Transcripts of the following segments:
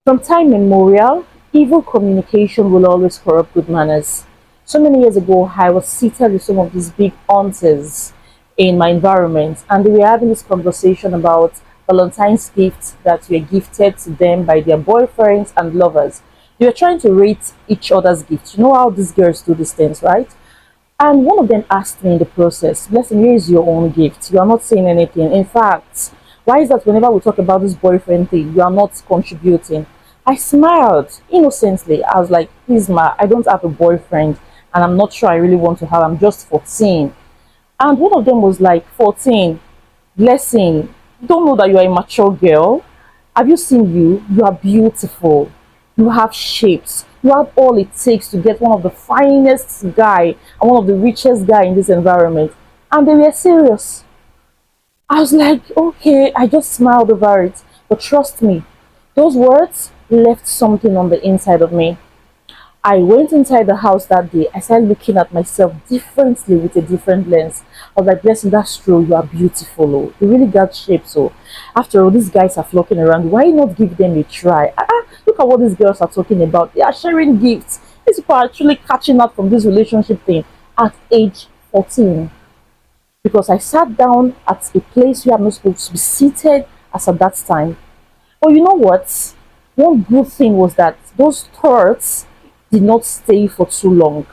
From time immemorial, evil communication will always corrupt good manners. So many years ago, I was seated with some of these big aunties in my environment, and they were having this conversation about Valentine's gifts that were gifted to them by their boyfriends and lovers. They were trying to rate each other's gifts. You know how these girls do these things, right? And one of them asked me in the process, Blessing, here is your own gift. You are not saying anything. In fact, why is that whenever we talk about this boyfriend thing, you are not contributing? I smiled innocently. I was like, please, ma, I don't have a boyfriend and I'm not sure I really want to have. I'm just 14. And one of them was like, 14, Blessing, you don't know that you are a mature girl? Have you seen you? You are beautiful. You have shapes. You have all it takes to get one of the finest guy and one of the richest guy in this environment. And they were serious. I was like, okay, I just smiled over it. But trust me, those words left something on the inside of me. I went inside the house that day. I started looking at myself differently with a different lens. I was like, Blessing, that's true. You are beautiful. Oh. You really got shape. So, after all, these guys are flocking around. Why not give them a try? Look at what these girls are talking about. They are sharing gifts. These people are actually catching up from this relationship thing at age 14. Because I sat down at a place where I'm not supposed to be seated as at that time. But you know what? One good thing was that those thoughts did not stay for too long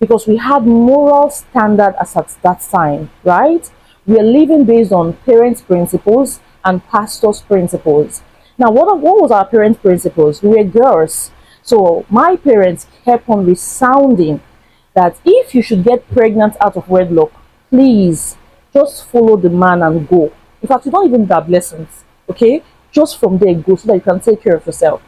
because we had moral standard as at that time, right? We are living based on parents' principles and pastors' principles. Now, what was our parents' principles? We were girls. So my parents kept on resounding that if you should get pregnant out of wedlock, please just follow the man and go. In fact, you don't even have blessings, okay? Just from there, go so that you can take care of yourself.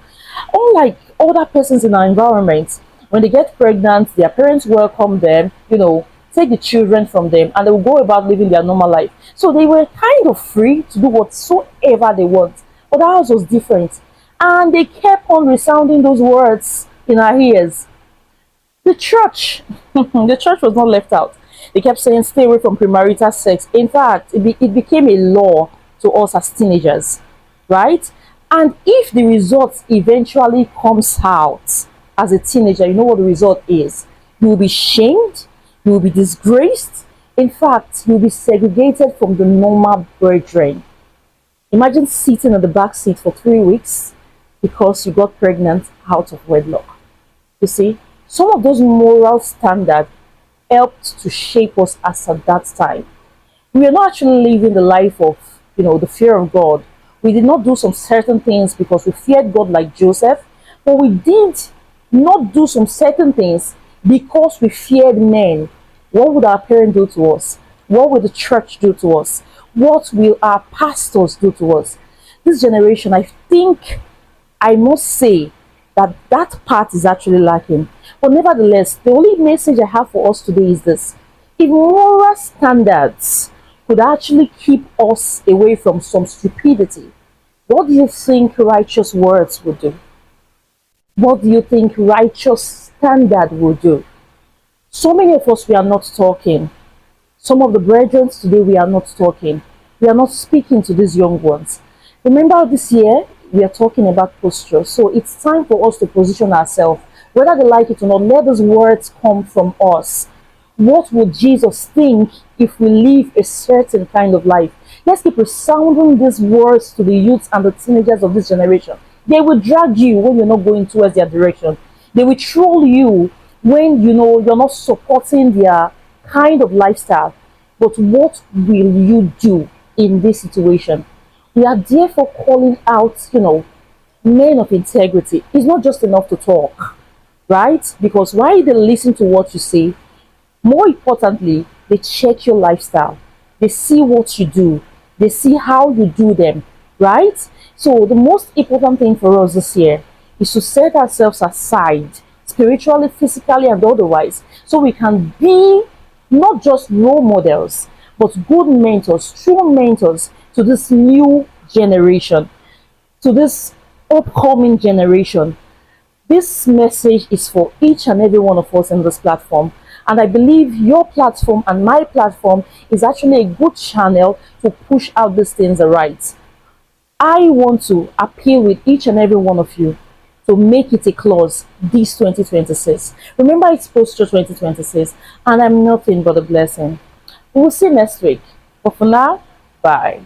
Unlike other persons in our environment, when they get pregnant, their parents welcome them, take the children from them, and they will go about living their normal life. So they were kind of free to do whatsoever they want. But ours was different. And they kept on resounding those words in our ears. The church, the church was not left out. They kept saying, stay away from premarital sex. In fact, it became a law to us as teenagers, right? And if the result eventually comes out as a teenager, you know what the result is. You will be shamed, you will be disgraced. In fact, you'll be segregated from the normal brethren. Imagine sitting in the back seat for 3 weeks because you got pregnant out of wedlock. You see, some of those moral standards helped to shape us as at that time. We are not actually living the life of, the fear of God. We did not do some certain things because we feared God like Joseph, but we did not do some certain things because we feared men. What would our parents do to us? What will the church do to us? What will our pastors do to us? This generation, I think I must say that part is actually lacking. But nevertheless, the only message I have for us today is this. If moral standards could actually keep us away from some stupidity, what do you think righteous words would do? What do you think righteous standard will do? So many of us, we are not talking. Some of the brethren today, we are not talking. We are not speaking to these young ones. Remember this year, we are talking about posture. So it's time for us to position ourselves. Whether they like it or not, let those words come from us. What would Jesus think if we live a certain kind of life? Let's keep resounding these words to the youths and the teenagers of this generation. They will drag you when you're not going towards their direction. They will troll you when you're not supporting their kind of lifestyle. But what will you do in this situation? We are therefore calling out, men of integrity. It's not just enough to talk, right? Because why they listen to what you say, more importantly, they check your lifestyle. They see what you do. They see how you do them, right? So the most important thing for us this year is to set ourselves aside, spiritually, physically, and otherwise, so we can be not just role models, but good mentors, true mentors to this new generation, to this upcoming generation. This message is for each and every one of us in this platform. And I believe your platform and my platform is actually a good channel to push out these things right. I want to appeal with each and every one of you to make it a clause this 2026. Remember, it's posture 2026, and I'm nothing but a blessing. We'll see you next week. But for now, bye.